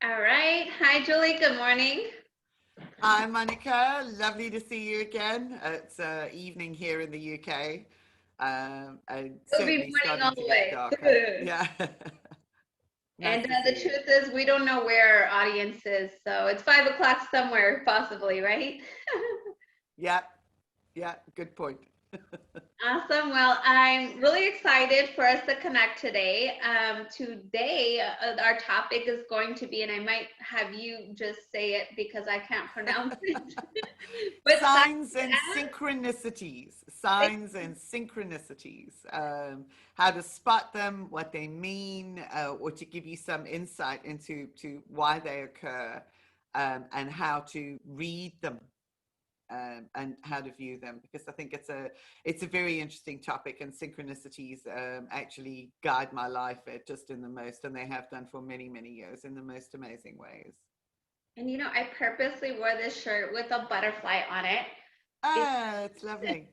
All right. Hi, Julie. Good morning. Hi, Monica. Lovely to see you again. It's evening here in the UK, and It'll be certainly morning all starting to the get way. darker. Yeah. Nice And to the see you. truth is, we don't know where our audience is. So it's 5 o'clock somewhere, possibly, right? Yeah, yeah, good point. Awesome. Well, I'm really excited for us to connect today. Today, our topic is going to be, and I might have you just say it because I can't pronounce it, but Signs and synchronicities. Signs and synchronicities. How to spot them, what they mean, or to give you some insight into why they occur, and how to read them, and how to view them, because I think it's a very interesting topic, and synchronicities actually guide my life just in the most, and they have done for many years in the most amazing ways. and I purposely wore this shirt with a butterfly on it be- Ah, it's lovely.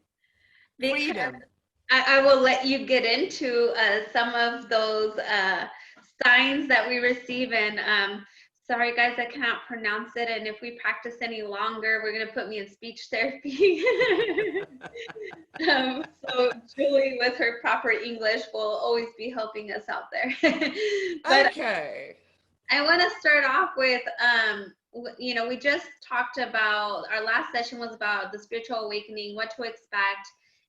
because Freedom. I will let you get into some of those signs that we receive. And sorry, guys, I cannot pronounce it. And if we practice any longer, we're going to put me in speech therapy. So Julie, with her proper English, will always be helping us out there. But Okay. I want to start off with, we just talked about, our last session was about the spiritual awakening, what to expect.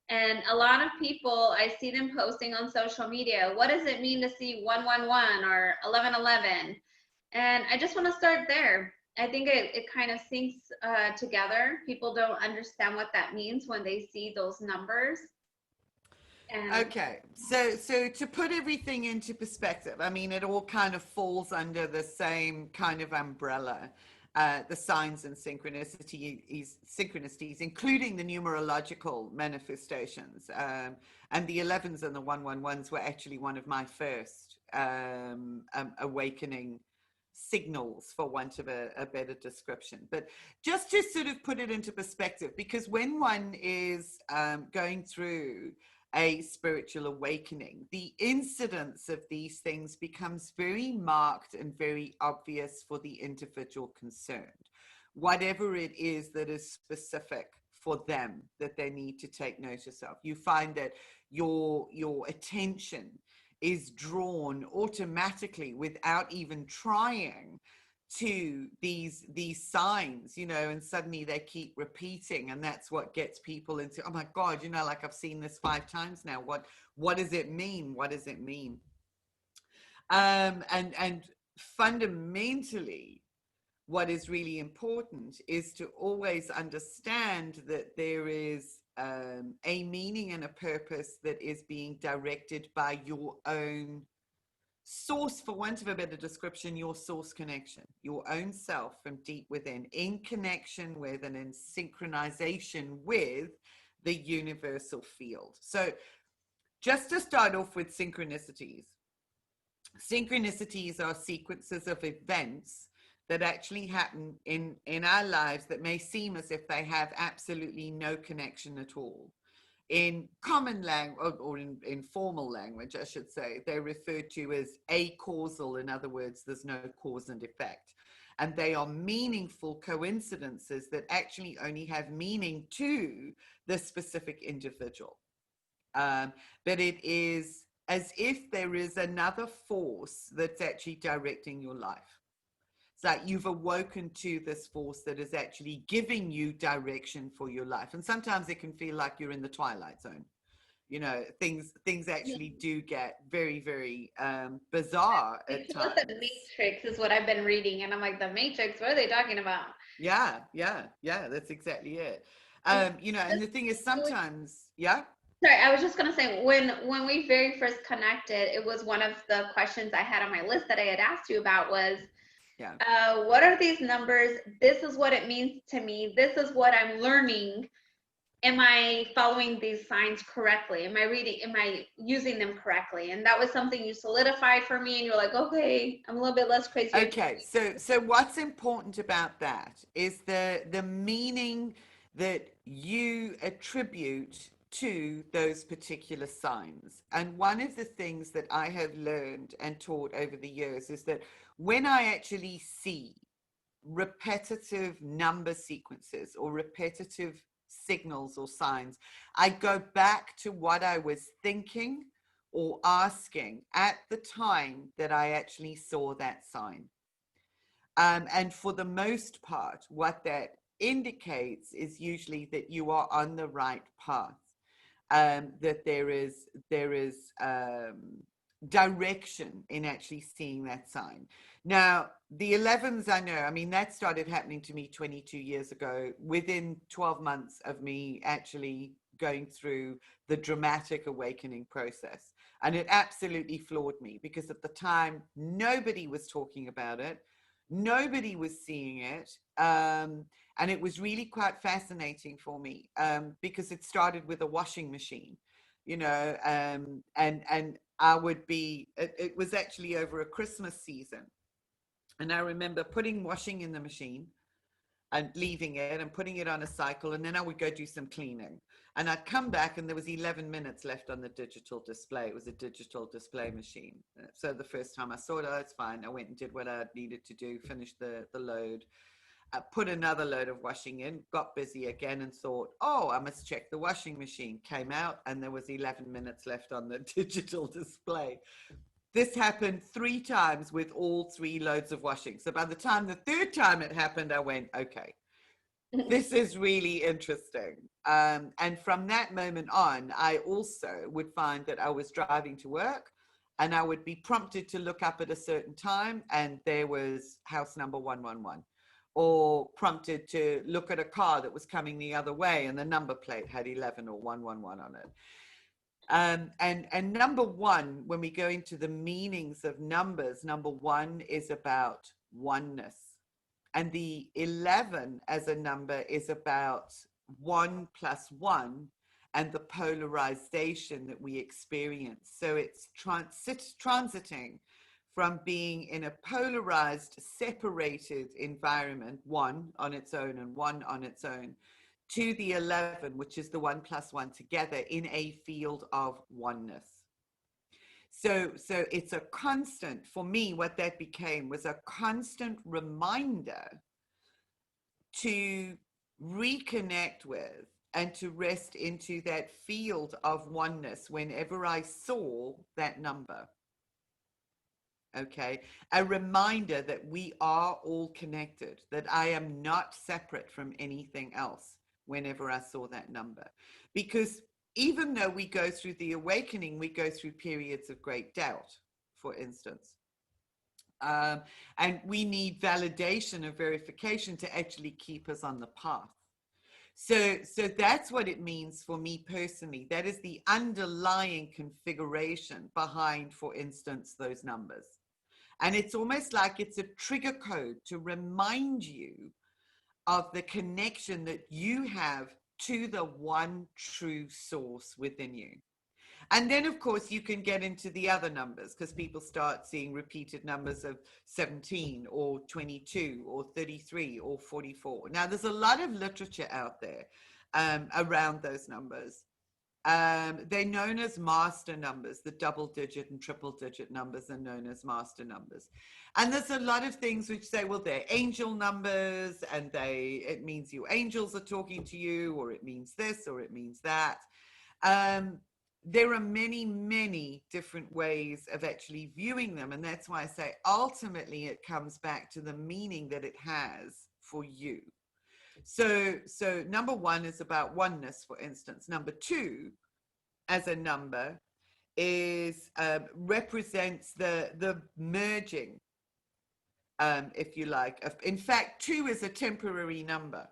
And a lot of people, I see them posting on social media, what does it mean to see 111 or 1111? And I just want to start there. I think it kind of syncs together. People don't understand what that means when they see those numbers. And Okay, so to put everything into perspective, I mean, it all kind of falls under the same kind of umbrella. The signs and synchronicities, including the numerological manifestations, and the 11s and the 111s were actually one of my first awakening signals, for want of a better description. But just to sort of put it into perspective, because when one is going through a spiritual awakening, the incidence of these things becomes very marked and very obvious for the individual concerned, whatever it is that is specific for them that they need to take notice of. You find that your attention is drawn automatically without even trying to these signs, and suddenly they keep repeating, and that's what gets people into, oh my God, like I've seen this 5 times now. What does it mean? What does it mean? And fundamentally, what is really important is to always understand that there is a meaning and a purpose that is being directed by your own source, for want of a better description, your source connection, your own self from deep within, in connection with and in synchronization with the universal field. So just to start off with synchronicities, synchronicities are sequences of events that actually happen in our lives that may seem as if they have absolutely no connection at all. In common language, or in formal language, I should say, they're referred to as acausal. In other words, there's no cause and effect. And they are meaningful coincidences that actually only have meaning to the specific individual. But it is as if there is another force that's actually directing your life. It's like you've awoken to this force that is actually giving you direction for your life. And sometimes it can feel like you're in the twilight zone. Things actually do get very bizarre they at call it the times. Matrix, is what I've been reading. And I'm like, the Matrix, what are they talking about? Yeah, that's exactly it. And And the thing is, really, sometimes, yeah. sorry, I was just gonna say, when we very first connected, it was one of the questions I had on my list that I had asked you about was, Yeah. what are these numbers? This is what it means to me. This is what I'm learning. Am I following these signs correctly? Am I reading? Am I using them correctly? And that was something you solidified for me, and you're like, okay, I'm a little bit less crazy. Okay, so what's important about that is the meaning that you attribute to those particular signs. And one of the things that I have learned and taught over the years is that when I actually see repetitive number sequences or repetitive signals or signs, I go back to what I was thinking or asking at the time that I actually saw that sign. And for the most part, what that indicates is usually that you are on the right path, that there is direction in actually seeing that sign. Now, the 11s, I know, I mean, that started happening to me 22 years ago, within 12 months of me actually going through the dramatic awakening process. And it absolutely floored me because at the time, nobody was talking about it. Nobody was seeing it. And it was really quite fascinating for me because it started with a washing machine, you know, and I would be, it was actually over a Christmas season. And I remember putting washing in the machine and leaving it and putting it on a cycle. And then I would go do some cleaning. And I'd come back and there was 11 minutes left on the digital display. It was a digital display machine. So the first time I saw it, oh, it's fine. I went and did what I needed to do, finished the load. I put another load of washing in, got busy again and thought, oh, I must check the washing machine. Came out and there was 11 minutes left on the digital display. This happened 3 times with all 3 loads of washing. So by the time the 3rd time it happened, I went, okay, this is really interesting. And from that moment on, I also would find that I was driving to work and I would be prompted to look up at a certain time and there was house number 111, or prompted to look at a car that was coming the other way and the number plate had 11 or 111 on it. And number one, when we go into the meanings of numbers, number one is about oneness. And the 11 as a number is about 1 plus 1 and the polarization that we experience. So it's transiting from being in a polarized, separated environment, 1 on its own and 1 on its own, to the 11, which is the 1 plus 1 together in a field of oneness. So it's a constant, for me, what that became was a constant reminder to reconnect with and to rest into that field of oneness whenever I saw that number. Okay, a reminder that we are all connected, that I am not separate from anything else whenever I saw that number. Because even though we go through the awakening, we go through periods of great doubt, for instance. And we need validation or verification to actually keep us on the path. So that's what it means for me personally. That is the underlying configuration behind, for instance, those numbers. And it's almost like it's a trigger code to remind you of the connection that you have to the one true source within you. And then, of course, you can get into the other numbers because people start seeing repeated numbers of 17 or 22 or 33 or 44. Now, there's a lot of literature out there around those numbers. They're known as master numbers. The double digit and triple digit numbers are known as master numbers. And there's a lot of things which say, well, they're angel numbers and it means your angels are talking to you, or it means this, or it means that. There are many, many different ways of actually viewing them. And that's why I say ultimately it comes back to the meaning that it has for you. So number one is about oneness, for instance. Number two, as a number, is represents the merging, if you like. In fact, 2 is a temporary number.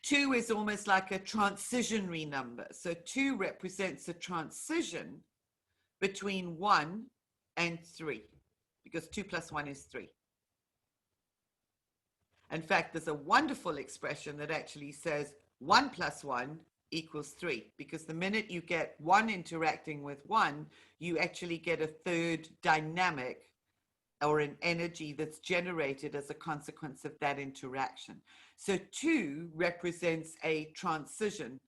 2 is almost like a transitionary number. So 2 represents a transition between 1 and 3, because 2 plus 1 is 3. In fact, there's a wonderful expression that actually says 1 plus 1 equals 3, because the minute you get 1 interacting with 1, you actually get a third dynamic or an energy that's generated as a consequence of that interaction. So 2 represents a transition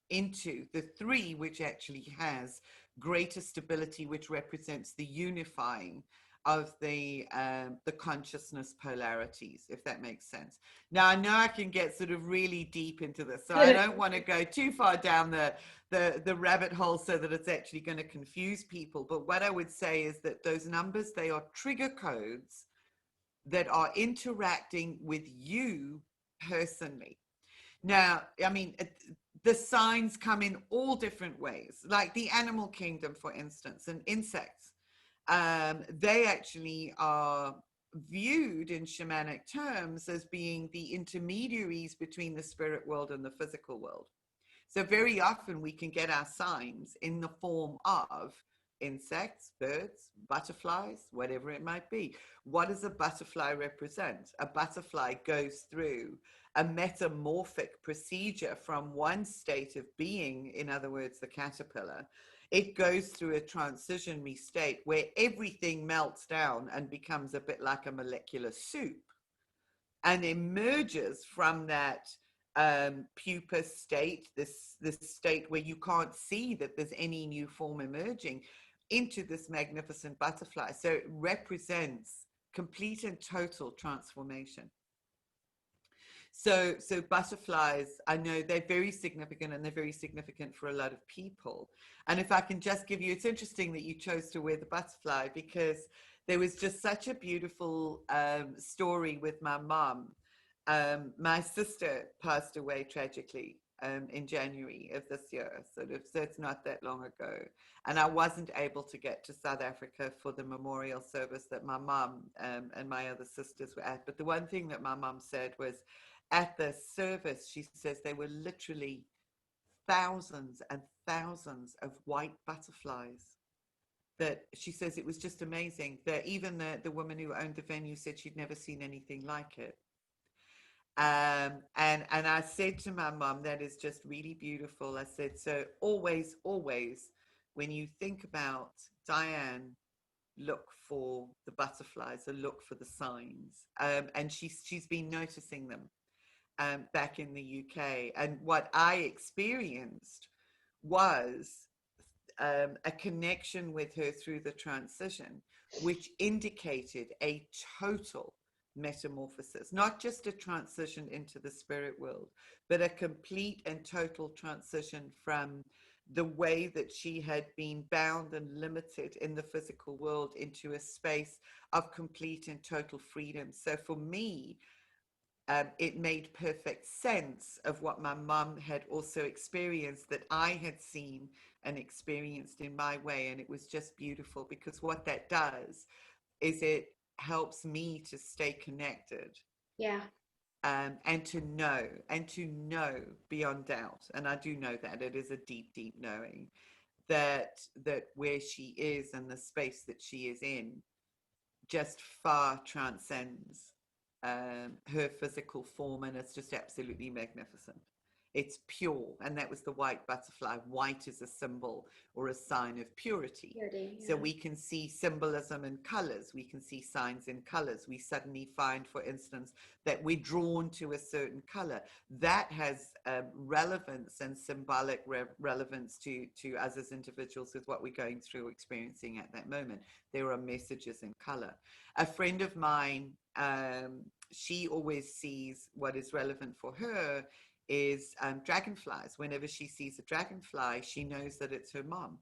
into the three, which actually has greater stability, which represents the unifying of the consciousness polarities, if that makes sense. Now I know I can get sort of really deep into this, so I don't want to go too far down the rabbit hole so that it's actually going to confuse people. But what I would say is that those numbers, they are trigger codes that are interacting with you personally. Now, I mean, the signs come in all different ways, like the animal kingdom, for instance, and insects. They actually are viewed in shamanic terms as being the intermediaries between the spirit world and the physical world. So very often we can get our signs in the form of insects, birds, butterflies, whatever it might be. What does a butterfly represent? A butterfly goes through a metamorphic procedure from one state of being, in other words, the caterpillar. It goes through a transitionary state where everything melts down and becomes a bit like a molecular soup and emerges from that pupa state, this state where you can't see that there's any new form emerging, into this magnificent butterfly. So it represents complete and total transformation. So butterflies, I know they're very significant, and they're very significant for a lot of people. And if I can just give you, it's interesting that you chose to wear the butterfly, because there was just such a beautiful story with my mom. My sister passed away tragically in January of this year, sort of, so it's not that long ago. And I wasn't able to get to South Africa for the memorial service that my mom and my other sisters were at. But the one thing that my mom said was, at the service, she says there were literally thousands and thousands of white butterflies. That she says it was just amazing, that even the woman who owned the venue said she'd never seen anything like it. And I said to my mom, that is just really beautiful. I said, so always, always, when you think about Diane, look for the butterflies or look for the signs. And she's been noticing them back in the UK. And what I experienced was a connection with her through the transition, which indicated a total metamorphosis, not just a transition into the spirit world, but a complete and total transition from the way that she had been bound and limited in the physical world into a space of complete and total freedom. So for me, it made perfect sense of what my mum had also experienced, that I had seen and experienced in my way. And it was just beautiful, because what that does is it helps me to stay connected. Yeah. And to know beyond doubt, and I do know that it is a deep, deep knowing, that where she is and the space that she is in just far transcends her physical form, and it's just absolutely magnificent. It's pure, and that was the white butterfly. White is a symbol or a sign of purity. Purity, So yeah. we can see symbolism in colors. We can see signs in colors. We suddenly find, for instance, that we're drawn to a certain color. That has relevance and symbolic relevance to us as individuals with what we're going through, experiencing at that moment. There are messages in color. A friend of mine, she always sees what is relevant for her is dragonflies. Whenever she sees a dragonfly, she knows that it's her mom,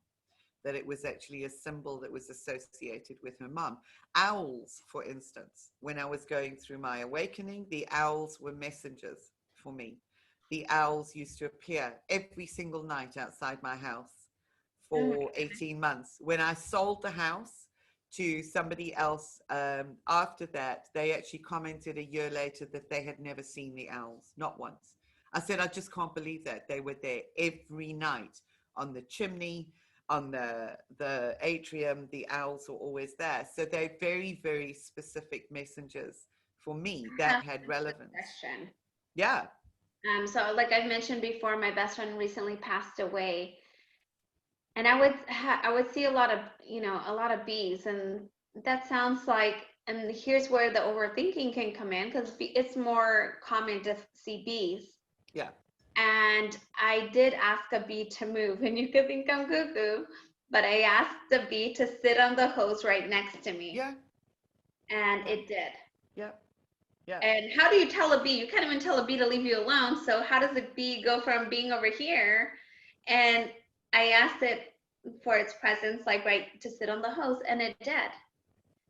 that it was actually a symbol that was associated with her mom. Owls, for instance, when I was going through my awakening, the owls were messengers for me. The owls used to appear every single night outside my house Oh my for 18 months. When I sold the house to somebody else after that, they actually commented a year later that they had never seen the owls, not once. I said, I just can't believe that. They were there every night on the chimney, on the atrium. The owls were always there. So they're very, very specific messengers for me that God. had relevance. Question. Yeah. So like I mentioned before, my best friend recently passed away, and I would see a lot of, a lot of bees, and that sounds like, and here's where the overthinking can come in, because it's more common to see bees. Yeah. And I did ask a bee to move, and you could think I'm cuckoo, but I asked the bee to sit on the hose right next to me, Yeah. and Yeah. it did. Yeah. Yeah. And how do you tell a bee? You can't even tell a bee to leave you alone. So how does a bee go from being over here? And I asked it for its presence, like right to sit on the hose, and it did.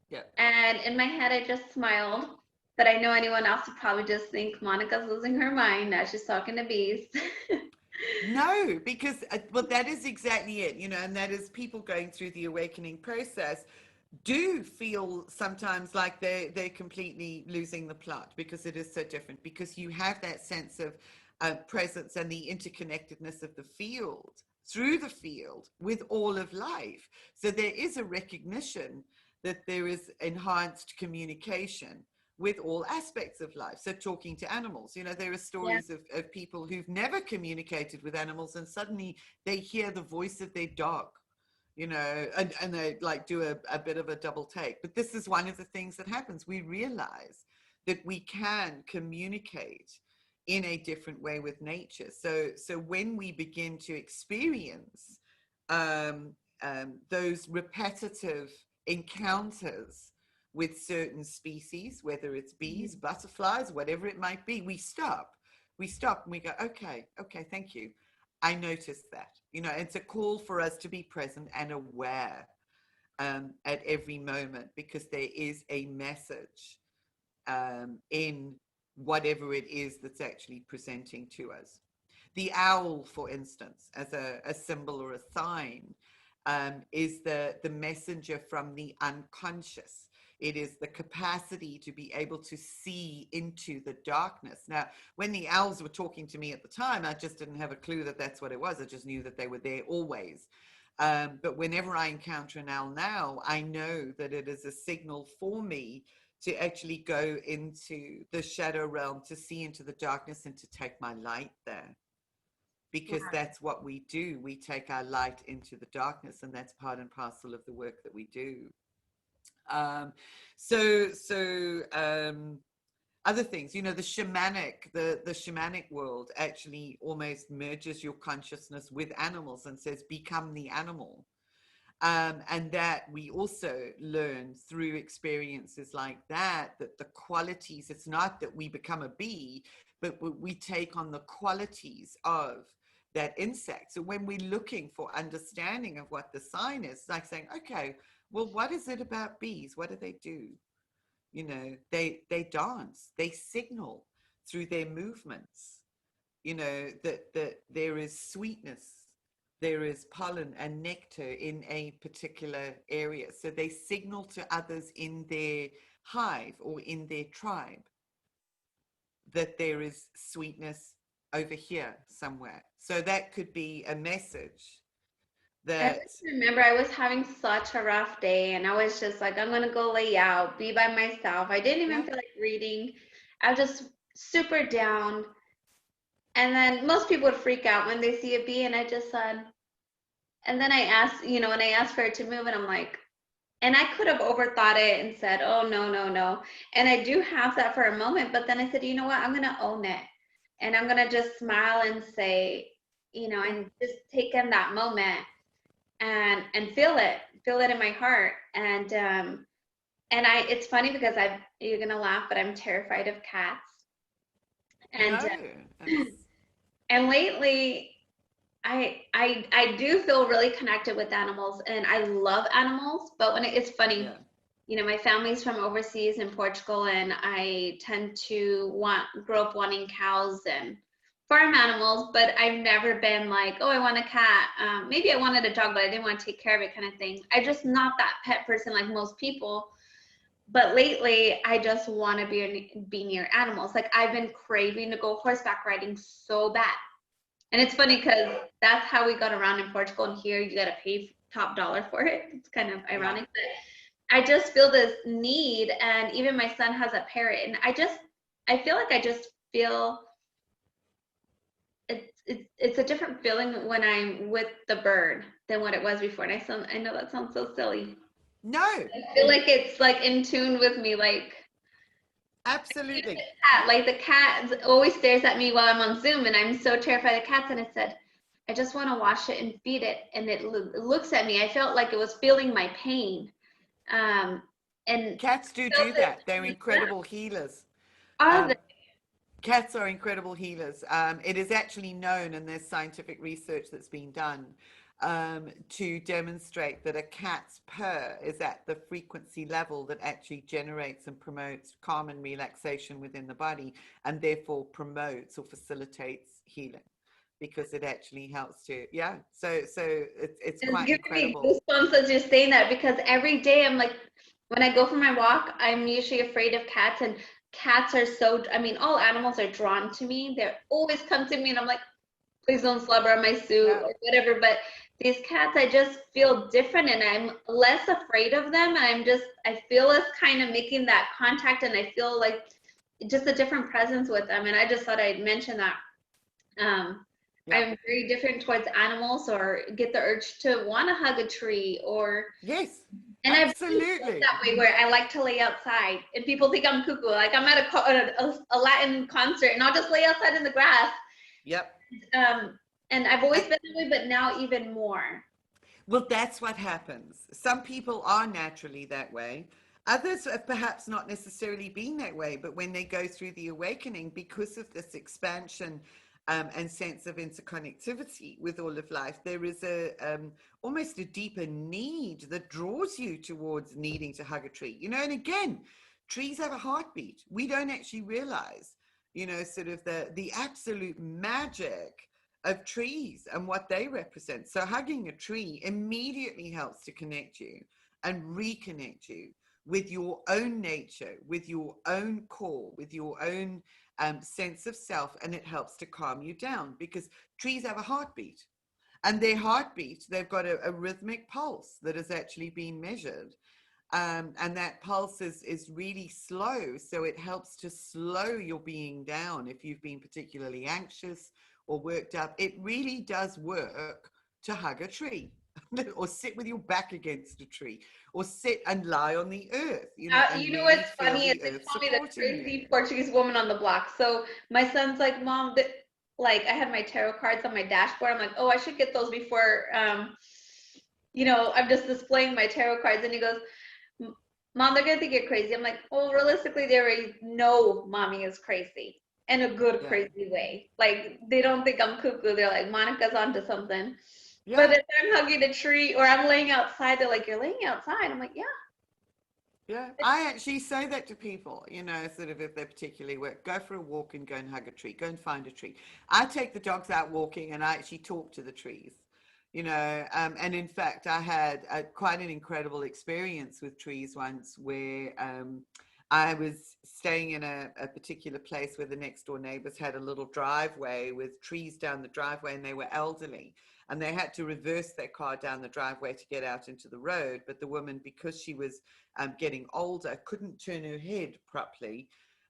Yeah. And in my head, I just smiled. But I know anyone else would probably just think Monica's losing her mind now she's talking to bees. No, because well, that is exactly it, you know, and that is people going through the awakening process do feel sometimes like they're completely losing the plot because it is so different. Because you have that sense of presence and the interconnectedness of the field through the field with all of life. So there is a recognition that there is enhanced communication with all aspects of life. So talking to animals, you know, there are Yeah. stories of people who've never communicated with animals and suddenly they hear the voice of their dog, you know, and they like do a bit of a double take. But this is one of the things that happens. We realize that we can communicate in a different way with nature. So when we begin to experience um, those repetitive encounters with certain species, whether it's bees, butterflies, whatever it might be, we stop and we go, okay, okay, thank you. I noticed that, you know, it's a call for us to be present and aware at every moment, because there is a message in whatever it is that's actually presenting to us. The owl, for instance, as a symbol or a sign, is the messenger from the unconscious. It is the capacity to be able to see into the darkness. Now, when the owls were talking to me at the time, I just didn't have a clue that that's what it was. I just knew that they were there always. But whenever I encounter an owl now, I know that it is a signal for me to actually go into the shadow realm, to see into the darkness and to take my light there. Because Yeah. that's what we do. We take our light into the darkness, and that's part and parcel of the work that we do. Um, so other things, you know, the shamanic world actually almost merges your consciousness with animals and says, become the animal. And that we also learn through experiences like that, that the qualities, it's not that we become a bee, but we take on the qualities of that insect. So when we're looking for understanding of what the sign is, it's like saying, okay, well, what is it about bees? What do they do? You know, they dance, they signal through their movements, you know, that there is sweetness, there is pollen and nectar in a particular area. So they signal to others in their hive or in their tribe that there is sweetness over here somewhere. So that could be a message I that, just remember I was having such a rough day, and I was just like, I'm gonna go lay out, be by myself. I didn't even yeah, feel like reading. I was just super down. And then most people would freak out when they see a bee, and I just said, and then I asked, and I asked for it to move, and I'm like, and I could have overthought it and said, oh, no, no, no. And I do have that for a moment, but then I said, you know what? I'm going to own it. And I'm going to just smile and say, yeah, and just take in that moment and feel it in my heart. And it's funny because you're going to laugh, but I'm terrified of cats. And, no, it's, and lately, I do feel really connected with animals, and I love animals. But it's funny, yeah, my family's from overseas in Portugal, and I tend to grow up wanting cows and farm animals. But I've never been like, oh, I want a cat. Maybe I wanted a dog, but I didn't want to take care of it, kind of thing. I just not that pet person like most people. But lately, I just want to be near animals. Like I've been craving to go horseback riding so bad. And it's funny because that's how we got around in Portugal, and here you got to pay top dollar for it. It's kind of yeah. ironic, but I just feel this need, and even my son has a parrot, and I feel like I just feel it's a different feeling when I'm with the bird than what it was before. And I know that sounds so silly. No, I feel like it's like in tune with me, like Absolutely. Cat, like the cat always stares at me while I'm on Zoom, and I'm so terrified of cats. And I said, I just want to wash it and feed it, and it looks at me. I felt like it was feeling my pain, um, and Cats do felt that. They're it. incredible healers. Are Um, they? Cats are incredible healers. It is actually known, and there's scientific research that's been done to demonstrate that a cat's purr is at the frequency level that actually generates and promotes calm and relaxation within the body, and therefore promotes or facilitates healing because it actually helps to, yeah. So it's It's quite giving me incredible. goosebumps as you're saying that, because every day I'm like, when I go for my walk, I'm usually afraid of cats, and cats are so, I mean, all animals are drawn to me. They always come to me, and I'm like, please don't slobber on my suit Yeah. or whatever. But these cats, I just feel different, and I'm less afraid of them. And I feel us kind of making that contact, and I feel like just a different presence with them. And I just thought I'd mention that. Um, Yeah. I'm very different towards animals, or get the urge to want to hug a tree, or, Yes. and I've always felt Absolutely. that way where I like to lay outside, and people think I'm cuckoo. Like I'm at a Latin concert, and I'll just lay outside in the grass. Yep. And I've always And, been that way, but now even more. well, that's what happens. Some people are naturally that way. Others have perhaps not necessarily been that way, but when they go through the awakening, because of this expansion and sense of interconnectivity with all of life, there is a almost a deeper need that draws you towards needing to hug a tree. You know, and again, trees have a heartbeat. We don't actually realize, you know, sort of the absolute magic of trees and what they represent. So hugging a tree immediately helps to connect you and reconnect you with your own nature, with your own core, with your own sense of self, and it helps to calm you down because trees have a heartbeat. And their heartbeat, they've got a rhythmic pulse that has actually been measured. And that pulse is really slow. So it helps to slow your being down if you've been particularly anxious or worked up. It really does work to hug a tree or sit with your back against a tree or sit and lie on the earth, you know, and You know really what's feel funny is the they earth call me the supporting you. crazy Portuguese woman on the block. So my son's like, Mom, like I had my tarot cards on my dashboard. I'm like, oh, I should get those before, I'm just displaying my tarot cards. And he goes, Mom, they're gonna think you're crazy. I'm like, well, realistically, they already know mommy is crazy in a good Yeah. crazy way. Like they don't think I'm cuckoo. They're like, Monica's onto something. But Yeah. if I'm hugging a tree or I'm laying outside, they're like, you're laying outside. I'm like, yeah. Yeah, I actually say that to people, you know, sort of if they're particularly work, go for a walk and go and hug a tree, go and find a tree. I take the dogs out walking and I actually talk to the trees, you know, and in fact, I had quite an incredible experience with trees once where I was staying in a particular place where the next door neighbors had a little driveway with trees down the driveway and they were elderly and they had to reverse their car down the driveway to get out into the road. But the woman, because she was getting older, couldn't turn her head properly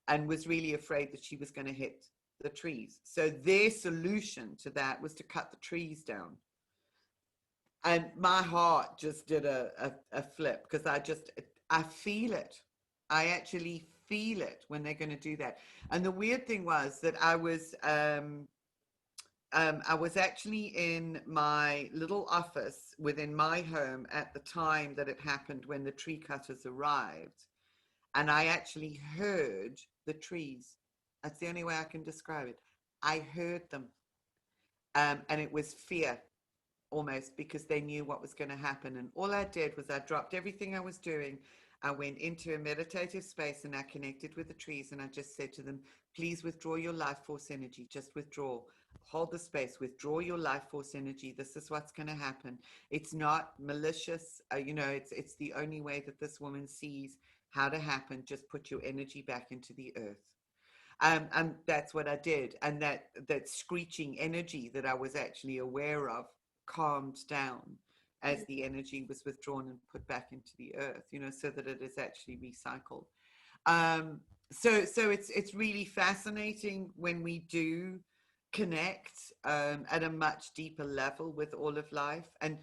and was really afraid that she was going to hit the trees. So their solution to that was to cut the trees down. And my heart just did a flip because I feel it. I actually feel it when they're going to do that. And the weird thing was that I was actually in my little office within my home at the time that it happened when the tree cutters arrived. And I actually heard the trees. That's the only way I can describe it. I heard them. And it was fear almost because they knew what was going to happen. And all I did was I dropped everything I was doing. I went into a meditative space and I connected with the trees and I just said to them, please withdraw your life force energy. Just withdraw. Hold the space. Withdraw your life force energy. This is what's going to happen. It's not malicious. It's the only way that this woman sees how to happen. Just put your energy back into the earth. And that's what I did. And that screeching energy that I was actually aware of calmed down as the energy was withdrawn and put back into the earth, you know, so that it is actually recycled. So it's really fascinating when we do connect at a much deeper level with all of life. And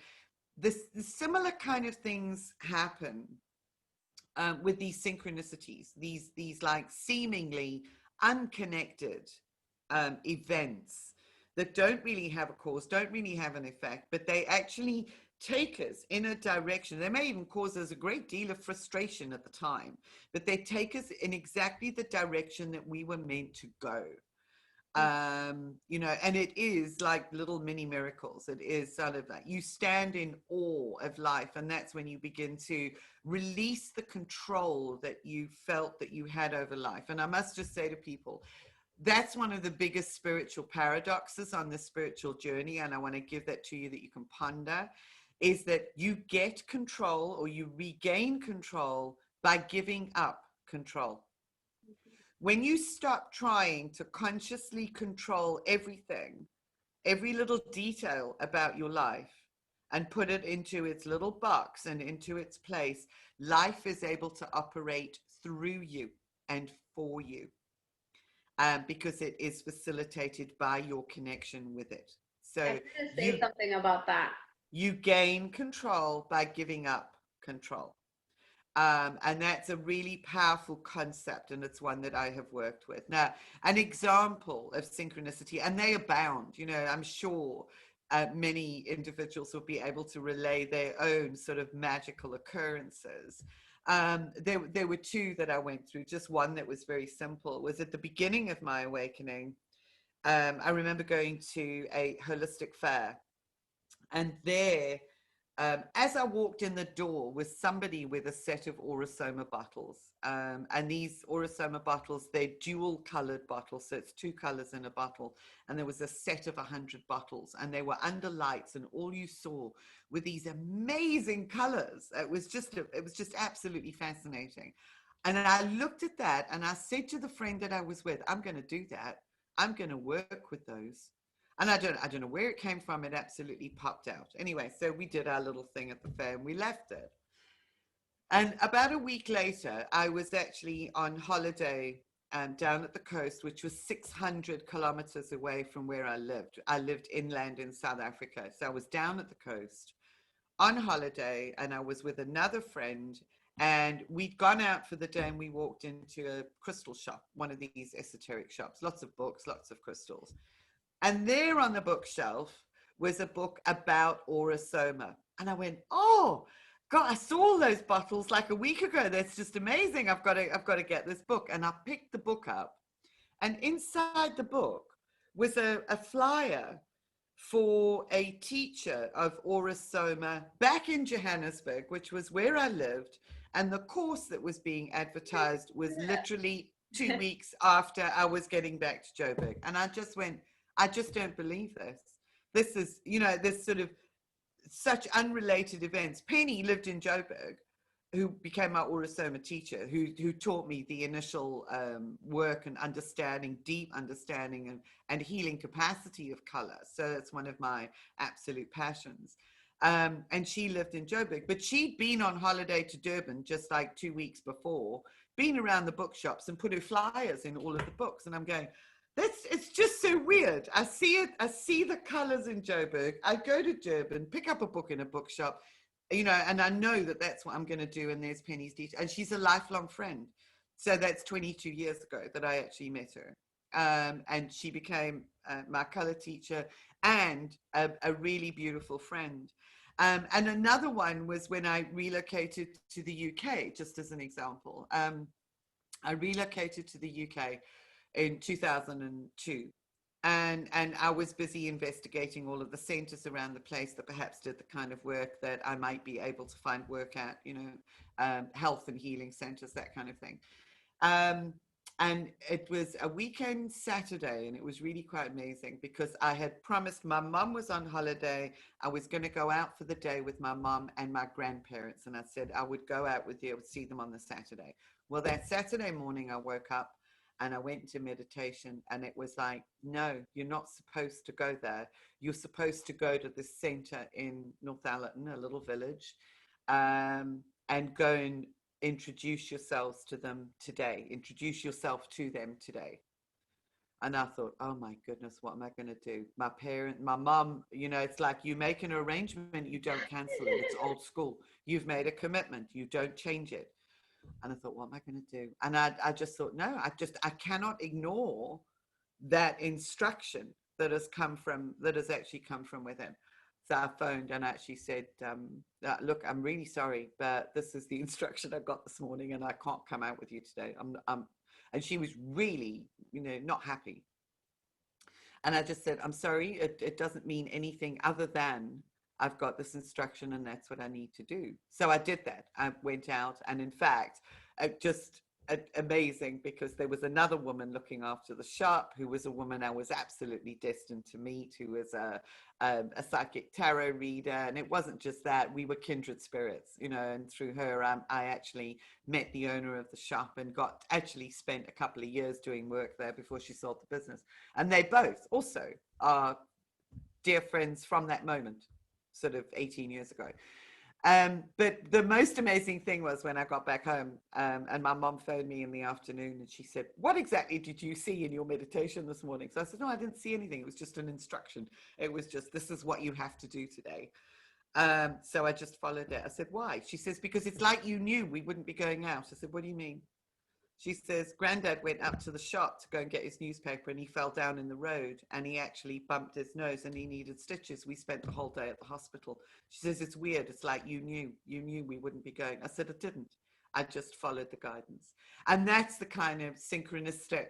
the similar kind of things happen with these synchronicities, these like seemingly unconnected events that don't really have a cause, don't really have an effect, but they actually take us in a direction. They may even cause us a great deal of frustration at the time, but they take us in exactly the direction that we were meant to go. You know, and it is like little mini miracles. It is sort of like you stand in awe of life, and that's when you begin to release the control that you felt that you had over life. And I must just say to people, that's one of the biggest spiritual paradoxes on the spiritual journey, and I want to give that to you that you can ponder, is that you get control or you regain control by giving up control. When you stop trying to consciously control everything, every little detail about your life, and put it into its little box and into its place, life is able to operate through you and for you, because it is facilitated by your connection with it. I So was going to say you something about that. you gain control by giving up control. And that's a really powerful concept, and it's one that I have worked with. Now, an example of synchronicity, and they abound, you know, I'm sure many individuals will be able to relay their own sort of magical occurrences. There were two that I went through, just one that was very simple. It was at the beginning of my awakening. I remember going to a holistic fair, and there, as I walked in the door, was somebody with a set of Orasoma bottles. And these Orasoma bottles, they're dual colored bottles. So it's two colors in a bottle. And there was a set of 100 bottles, and they were under lights. And all you saw were these amazing colors. It was just absolutely fascinating. And I looked at that and I said to the friend that I was with, I'm going to do that. I'm going to work with those. And I don't know where it came from. It absolutely popped out. Anyway, so we did our little thing at the fair and we left it. And about a week later, I was actually on holiday down at the coast, which was 600 kilometers away from where I lived. I lived inland in South Africa. So I was down at the coast on holiday, and I was with another friend, and we'd gone out for the day, and we walked into a crystal shop, one of these esoteric shops, lots of books, lots of crystals. And there on the bookshelf was a book about Orasoma. And I went, oh, God, I saw those bottles like a week ago. That's just amazing. I've got to get this book. And I picked the book up. And inside the book was a flyer for a teacher of Orasoma back in Johannesburg, which was where I lived. And the course that was being advertised was literally 2 weeks after I was getting back to Joburg. And I just went, I just don't believe this. This is, you know, this sort of such unrelated events. Penny lived in Joburg, who became my Orasoma teacher, who taught me the initial work and understanding, deep understanding and healing capacity of color. So that's one of my absolute passions. And she lived in Joburg, but she'd been on holiday to Durban just like 2 weeks before, been around the bookshops and put her flyers in all of the books. And I'm going, it's just so weird. I see it. I see the colors in Joburg. I go to Durban, pick up a book in a bookshop, you know, and I know that that's what I'm going to do. And there's Penny's teacher, and she's a lifelong friend. So that's 22 years ago that I actually met her. And she became my color teacher and a really beautiful friend. And another one was when I relocated to the UK, just as an example. I relocated to the UK in 2002. And I was busy investigating all of the centers around the place that perhaps did the kind of work that I might be able to find work at, you know, health and healing centers, that kind of thing. And it was a weekend Saturday, and it was really quite amazing because I had promised, my mum was on holiday. I was going to go out for the day with my mum and my grandparents. And I said, I would go out with you, I would see them on the Saturday. Well, that Saturday morning I woke up and I went into meditation, and it was like, no, you're not supposed to go there. You're supposed to go to the center in Northallerton, a little village, and go and introduce yourselves to them today. Introduce yourself to them today. And I thought, oh my goodness, what am I going to do? My mom, you know, it's like you make an arrangement, you don't cancel it. It's old school. You've made a commitment, you don't change it. And I thought, what am I going to do? And I just thought, no, I cannot ignore that instruction that has actually come from within. So I phoned and actually said, look, I'm really sorry, but this is the instruction I got this morning and I can't come out with you today. And she was really, not happy. And I just said, I'm sorry, it doesn't mean anything other than I've got this instruction and that's what I need to do. So I did that. I went out, and in fact, just amazing, because there was another woman looking after the shop who was a woman I was absolutely destined to meet, who was a psychic tarot reader. And it wasn't just that, we were kindred spirits, and through her, I actually met the owner of the shop and spent a couple of years doing work there before she sold the business. And they both also are dear friends from that moment, sort of 18 years ago. But the most amazing thing was when I got back home, and my mom phoned me in the afternoon and she said, what exactly did you see in your meditation this morning? So I said, no, I didn't see anything. It was just an instruction. It was just, this is what you have to do today. So I just followed it. I said, why? She says, because it's like you knew we wouldn't be going out. I said, what do you mean? She says, Granddad went up to the shop to go and get his newspaper and he fell down in the road and he actually bumped his nose and he needed stitches. We spent the whole day at the hospital. She says, it's weird. It's like you knew we wouldn't be going. I said, it didn't. I just followed the guidance. And that's the kind of synchronistic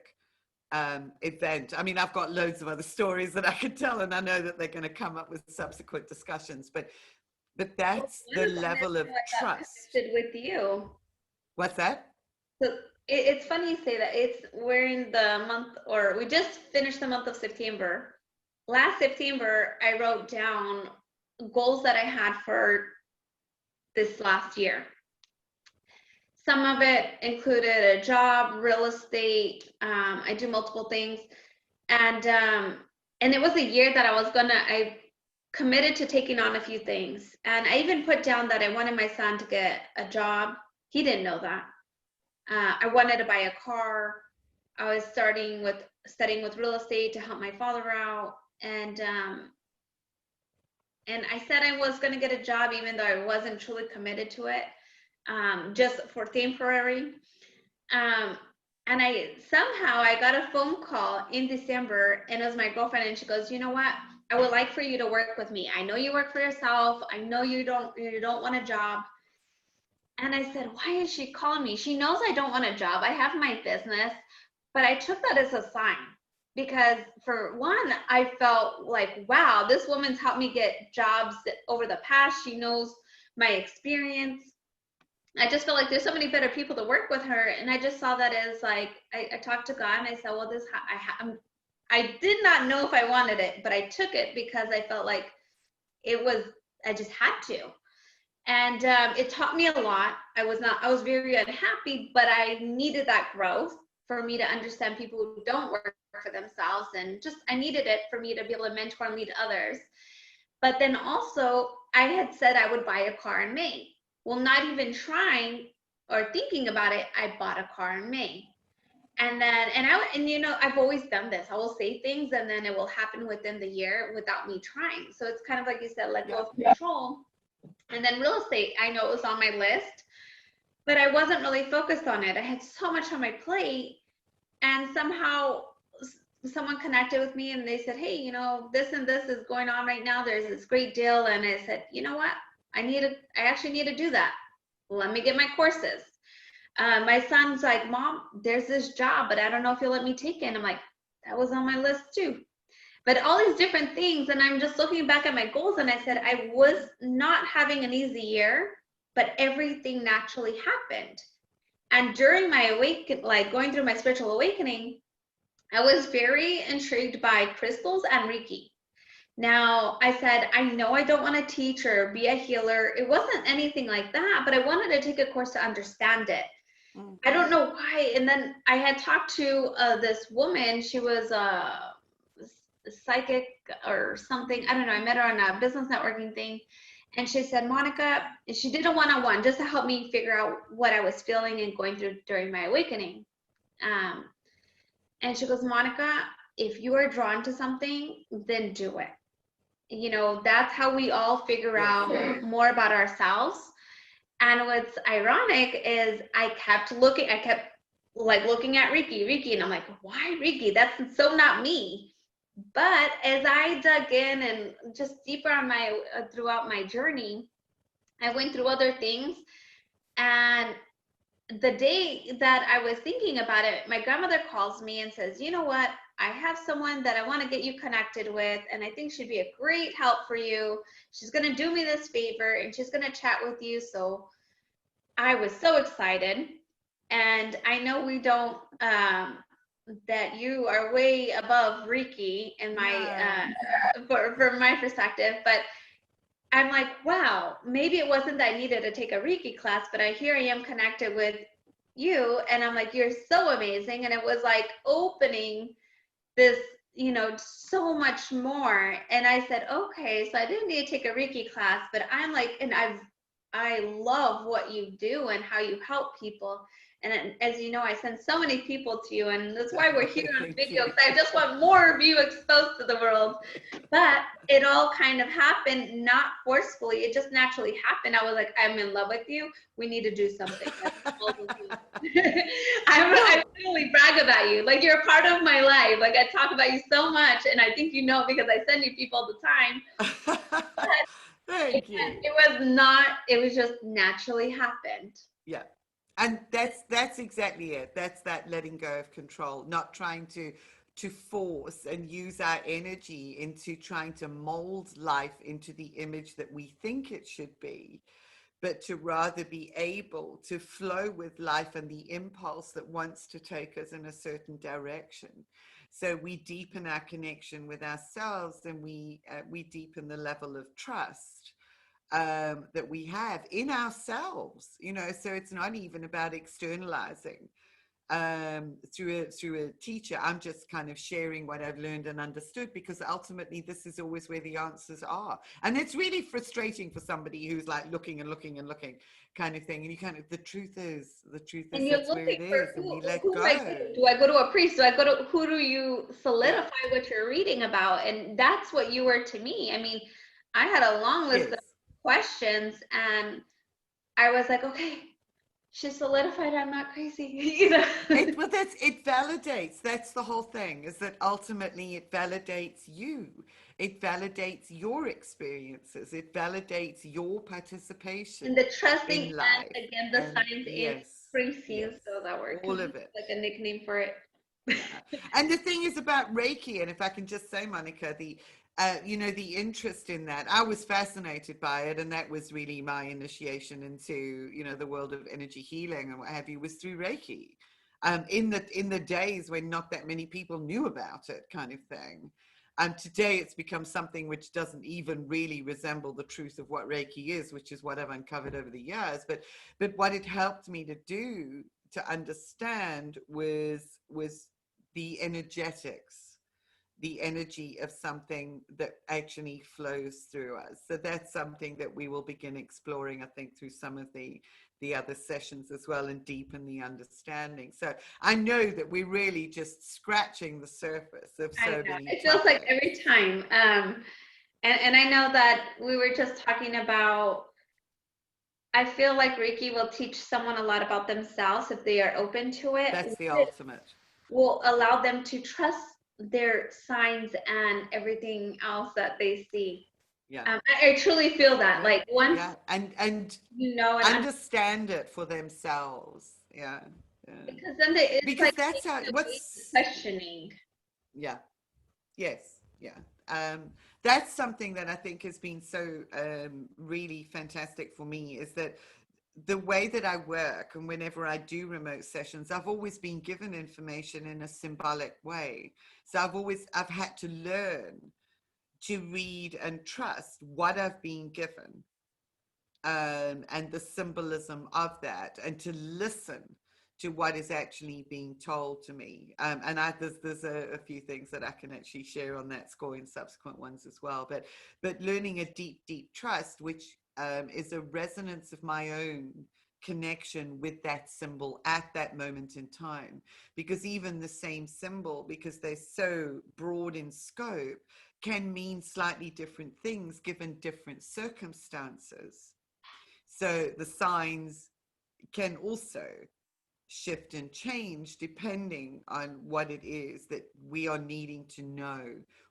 event. I mean, I've got loads of other stories that I could tell, and I know that they're going to come up with subsequent discussions, but that's the level of trust. With you. What's that? So it's funny you say that. We're in the month, or we just finished the month of September. Last September, I wrote down goals that I had for this last year. Some of it included a job, real estate. I do multiple things, and it was a year that I committed to taking on a few things. And I even put down that I wanted my son to get a job. He didn't know that. I wanted to buy a car. I was studying with real estate to help my father out, and I said I was going to get a job even though I wasn't truly committed to it, just for temporary. And I got a phone call in December, and it was my girlfriend, and she goes, you know what? I would like for you to work with me. I know you work for yourself. I know you don't want a job. And I said, why is she calling me? She knows I don't want a job. I have my business. But I took that as a sign, because for one, I felt like, wow, this woman's helped me get jobs over the past. She knows my experience. I just felt like there's so many better people to work with her. And I just saw that as like, I talked to God and I said, well, I did not know if I wanted it, but I took it because I felt like I just had to. And it taught me a lot. I was very unhappy, but I needed that growth for me to understand people who don't work for themselves. And I needed it for me to be able to mentor and lead others. But then also, I had said I would buy a car in May. Well, not even trying or thinking about it, I bought a car in May. And then, I've always done this. I will say things and then it will happen within the year without me trying. So it's kind of like you said, let go of control. And then real estate, I know it was on my list, but I wasn't really focused on it. I had so much on my plate, and somehow someone connected with me and they said, hey, this and this is going on right now. There's this great deal. And I said, you know what? I actually need to do that. Let me get my courses. My son's like, Mom, there's this job, but I don't know if you'll let me take it. And I'm like, that was on my list too. But all these different things, and I'm just looking back at my goals, and I said I was not having an easy year, but everything naturally happened. And during my going through my spiritual awakening, I was very intrigued by crystals and Reiki. Now, I said, I know I don't want to teach or be a healer. It wasn't anything like that, but I wanted to take a course to understand it. Mm-hmm. I don't know why. And then I had talked to this woman. She was a psychic or something. I don't know. I met her on a business networking thing. And she said, Monica, she did a one-on-one just to help me figure out what I was feeling and going through during my awakening. And she goes, Monica, if you are drawn to something, then do it. That's how we all figure out more about ourselves. And what's ironic is I kept like looking at Ricky, and I'm like, why Ricky? That's so not me. But as I dug in and just deeper on my throughout my journey, I went through other things. And the day that I was thinking about it, my grandmother calls me and says, you know what? I have someone that I want to get you connected with, and I think she'd be a great help for you. She's going to do me this favor and she's going to chat with you. So I was so excited. And I know we don't, that you are way above Reiki in my, No. from my perspective, but I'm like, wow, maybe it wasn't that I needed to take a Reiki class, but here I am connected with you. And I'm like, you're so amazing. And it was like opening this, so much more. And I said, okay, so I didn't need to take a Reiki class, but I'm like, and I love what you do and how you help people. And as you know, I send so many people to you, and that's why we're here on Thank video, you. because I just want more of you exposed to the world. But it all kind of happened, not forcefully. It just naturally happened. I was like, I'm in love with you. We need to do something. I really brag about you. Like, you're a part of my life. Like, I talk about you so much, and I think you know because I send you people all the time. Thank you. It was not, it was just naturally happened. Yeah. And that's exactly it. That's that letting go of control, not trying to force and use our energy into trying to mold life into the image that we think it should be, but to rather be able to flow with life and the impulse that wants to take us in a certain direction. So we deepen our connection with ourselves, and we deepen the level of trust that we have in ourselves. So it's not even about externalizing through a teacher. I'm just kind of sharing what I've learned and understood, because ultimately this is always where the answers are. And it's really frustrating for somebody who's like looking and looking and looking kind of thing. And you kind of, the truth is And you're that's where looking it for is, and we let who do I go go. to? Do I go to a priest? Do I go to, who do you Yeah. solidify what you're reading about? And that's what you were to me. I mean, I had a long list of Yes. questions, and I was like, okay, she solidified I'm not crazy, It validates. That's the whole thing, is that ultimately it validates you. It validates your experiences. It validates your And participation the trusting, in life. and again, the And signs in yes, Springsteen, yes, so that word all could be of it. like a nickname for it. Yeah. And the thing is about Reiki, and if I can just say, Monica, the interest in that, I was fascinated by it, and that was really my initiation into, the world of energy healing and what have you, was through Reiki. In the days when not that many people knew about it, kind of thing. And today it's become something which doesn't even really resemble the truth of what Reiki is, which is what I've uncovered over the years. But what it helped me to do, to understand, was the energetics, the energy of something that actually flows through us. So that's something that we will begin exploring, I think, through some of the other sessions as well, and deepen the understanding. So I know that we're really just scratching the surface of I so know. many It feels like topics. every time. And I know that we were just talking about, I feel like Reiki will teach someone a lot about themselves if they are open to it. That's the ultimate. Will allow them to trust their signs and everything else that they see. Yeah. I truly feel that. Yeah. Like, once Yeah. And you know and understand it for themselves. Yeah. Yeah. because then it's Because like that's how, taking away the what's questioning. yeah. Yes, yeah. That's something that I think has been so really fantastic for me, is that the way that I work, and whenever I do remote sessions, I've always been given information in a symbolic way. So I've had to learn to read and trust what I've been given, and the symbolism of that, and to listen to what is actually being told to me. And there's a few things that I can actually share on that score in subsequent ones as well. But learning a deep, deep trust, which is a resonance of my own connection with that symbol at that moment in time. Because even the same symbol, because they're so broad in scope, can mean slightly different things given different circumstances. So the signs can also shift and change depending on what it is that we are needing to know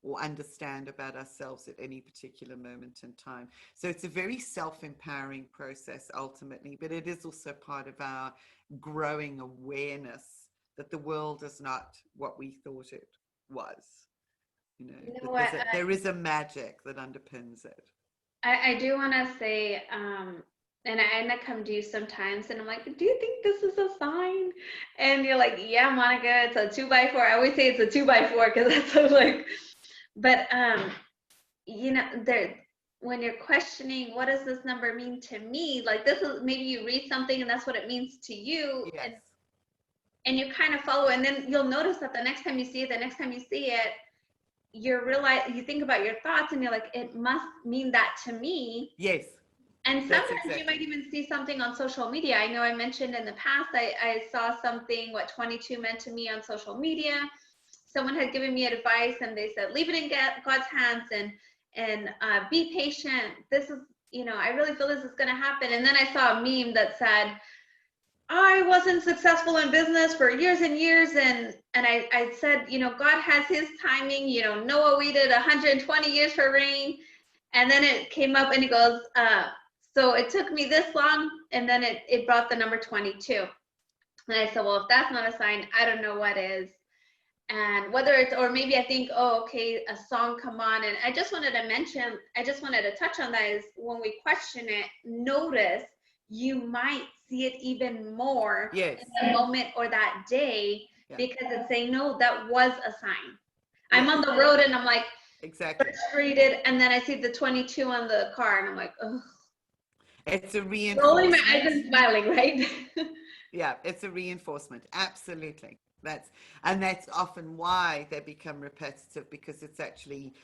or understand about ourselves at any particular moment in time. So it's a very self-empowering process ultimately, but it is also part of our growing awareness that the world is not what we thought it was. You know, You know that what? there is a magic that underpins it. I do want to say, and I come to you sometimes, and I'm like, do you think this is a sign? And you're like, yeah, Monica, it's a 2x4. I always say it's a 2x4 because that's so like, but you know, there when you're questioning, what does this number mean to me? Like this is maybe you read something and that's what it means to you, Yes. and you kind of follow, and then you'll notice that the next time you see it, you think about your thoughts and you're like, it must mean that to me. Yes. And That's sometimes exactly. you might even see something on social media. I know I mentioned in the past, I saw something, what 22 meant to me on social media. Someone had given me advice and they said, leave it in God's hands and be patient. This is, I really feel this is going to happen. And then I saw a meme that said, I wasn't successful in business for years and years. And I said, God has his timing. Noah waited 120 years for rain. And then it came up and he goes, so it took me this long. And then it brought the number 22. And I said, well, if that's not a sign, I don't know what is. And whether it's, or maybe I think, oh, okay, a song come on. And I just wanted to touch on that is when we question it, notice you might see it even more Yes. in the moment or that day, Yeah. because it's saying, no, that was a sign. I'm Yes. on the road and I'm like, exactly. frustrated, and then I see the 22 on the car and I'm like, oh. It's a Rolling my eyes reinforcement. and smiling, right? Yeah, it's a reinforcement. Absolutely. That's often why they become repetitive, because it's actually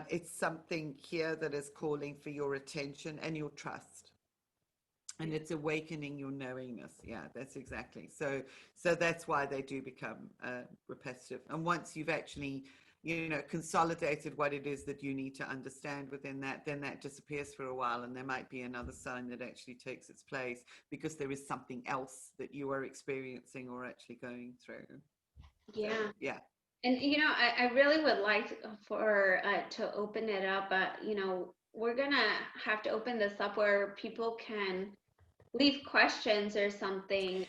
it's something here that is calling for your attention and your trust. And it's awakening your knowingness. Yeah, that's exactly. So that's why they do become repetitive. And once you've actually, consolidated what it is that you need to understand within that, then that disappears for a while, and there might be another sign that actually takes its place because there is something else that you are experiencing or actually going through. Yeah. So, yeah. And I really would like for to open it up, but we're gonna have to open this up where people can leave questions or something.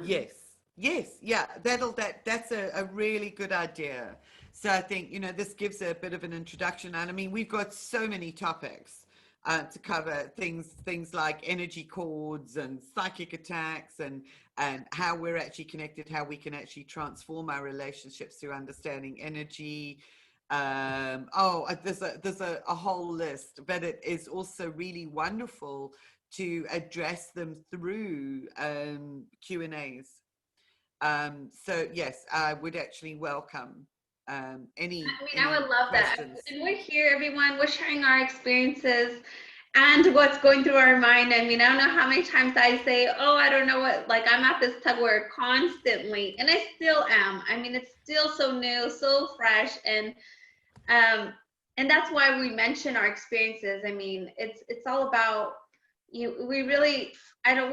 Yes. Yes. Yeah. That's a really good idea. So I think, this gives a bit of an introduction. And I mean, we've got so many topics to cover, things like energy cords and psychic attacks, and how we're actually connected, how we can actually transform our relationships through understanding energy. There's a whole list, but it is also really wonderful to address them through Q&As. So yes, I would actually welcome any I would love that. questions. And we're here, everyone. We're sharing our experiences and what's going through our mind. I mean, I don't know how many times I say, oh, I don't know what, like I'm at this tug of war constantly, and I still am. I mean, it's still so new, so fresh, um, and that's why we mention our experiences. I mean, it's all about you. We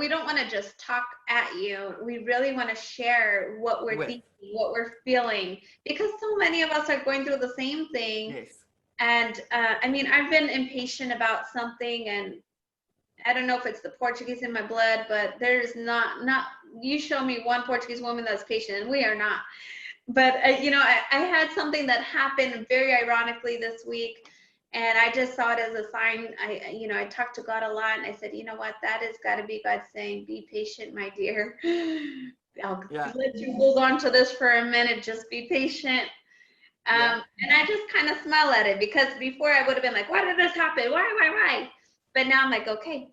don't want to just talk at you. We really want to share what we're With thinking, what we're feeling, because so many of us are going through the same thing. yes, And I mean, I've been impatient about something, and I don't know if it's the Portuguese in my blood, but there's not. You show me one Portuguese woman that's patient, and we are not. But I had something that happened very ironically this week, and I just saw it as a sign. I talked to God a lot, and I said, you know what, that has got to be God saying, be patient, my dear. I'll yeah, let you hold on to this for a minute. Just be patient. yeah. And I just kind of smile at it, because before I would have been like, why did this happen? Why? But now I'm like, okay.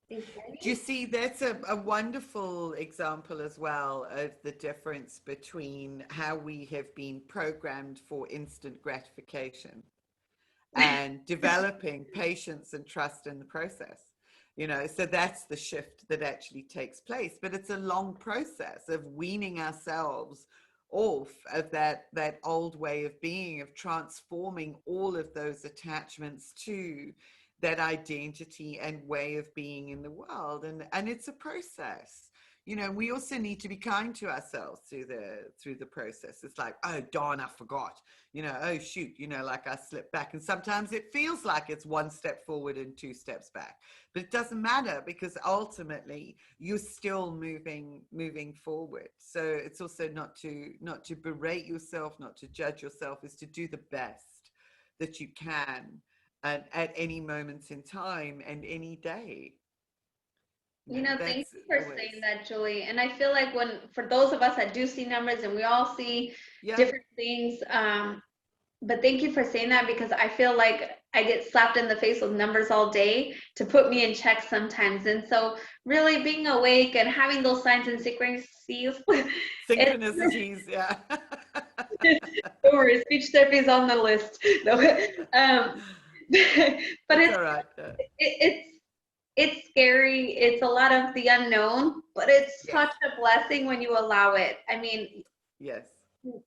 Do you see, that's a wonderful example as well of the difference between how we have been programmed for instant gratification and developing patience and trust in the process. So that's the shift that actually takes place, but it's a long process of weaning ourselves off of that old way of being, of transforming all of those attachments to that identity and way of being in the world. And it's a process. You know, we also need to be kind to ourselves through the process. It's like, oh darn, I forgot, you know, oh shoot, you know, like I slipped back. And sometimes it feels like it's one step forward and two steps back, but it doesn't matter, because ultimately you're still moving forward. So it's also not to berate yourself, not to judge yourself, is to do the best that you can at any moment in time and any day. You know, thank That's you for always, saying that, Julie. And I feel like for those of us that do see numbers, and we all see yeah, different things, but thank you for saying that, because I feel like I get slapped in the face with numbers all day to put me in check sometimes. And so really being awake and having those signs and synchronicities, it's, synchronicities, yeah. don't worry, speech therapy is on the list. No, but It's all right. it's scary. It's a lot of the unknown, but it's Yes, such a blessing when you allow it. I mean, yes,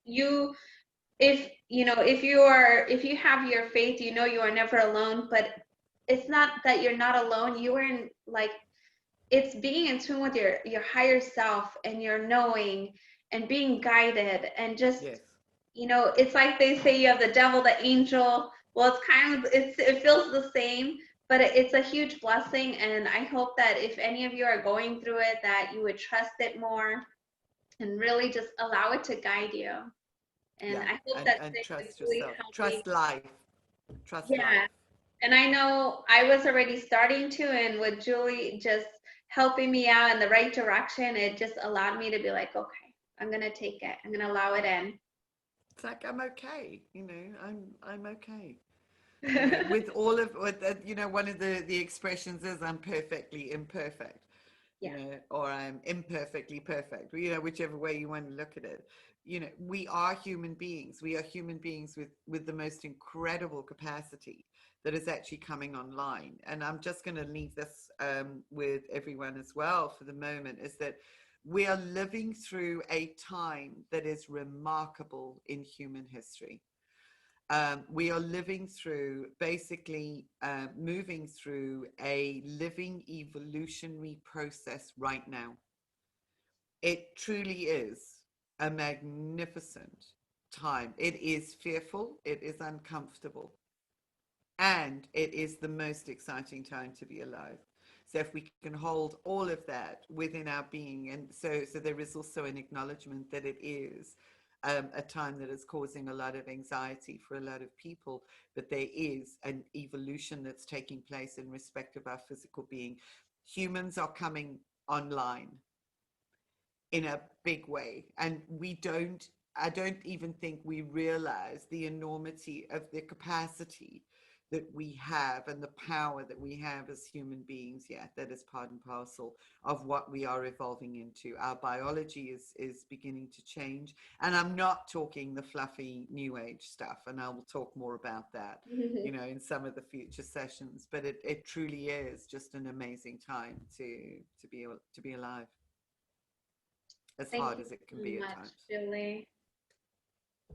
you if you know if you have your faith, you know you are never alone. But it's not that you're not alone. You are in, like, it's being in tune with your higher self, and your knowing, and being guided, and just, yes. you know, it's like they say you have the devil, the angel. Well, it's kind of, it feels the same, but it's a huge blessing. And I hope that if any of you are going through it, that you would trust it more and really just allow it to guide you. And Yeah, I hope that and today was trust really yourself. helping. Trust life. Trust life. Yeah. And I know I was already starting to, and with Julie just helping me out in the right direction, it just allowed me to be like, okay, I'm gonna take it. I'm gonna allow it in. It's like, I'm okay, you know, I'm okay. You know, with all of with you know, one of the expressions is, I'm perfectly imperfect, you Yeah. know, or I'm imperfectly perfect, you know, whichever way you want to look at it. You know, we are human beings. We are human beings with the most incredible capacity that is actually coming online. And I'm just going to leave this with everyone as well for the moment, is that we are living through a time that is remarkable in human history. We are living through, basically moving through a living evolutionary process right now. It truly is a magnificent time. It is fearful, it is uncomfortable, and it is the most exciting time to be alive. So if we can hold all of that within our being, and so there is also an acknowledgement that it is a time that is causing a lot of anxiety for a lot of people, but there is an evolution that's taking place in respect of our physical being. Humans are coming online in a big way, and I don't even think we realize the enormity of the capacity that we have and the power that we have as human beings. Yeah, that is part and parcel of what we are evolving into. Our biology is beginning to change, and I'm not talking the fluffy new age stuff, and I will talk more about that, you know, in some of the future sessions. But it truly is just an amazing time to be alive, as Thank hard you as it can so be at much, times. Julie.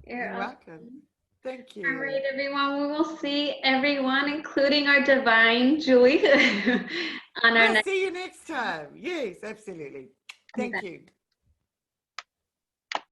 You're You're awesome. welcome. Thank All right, you. everyone. We will see everyone, including our divine Julie, on our We'll next. see you next time. Yes, absolutely. Thank you.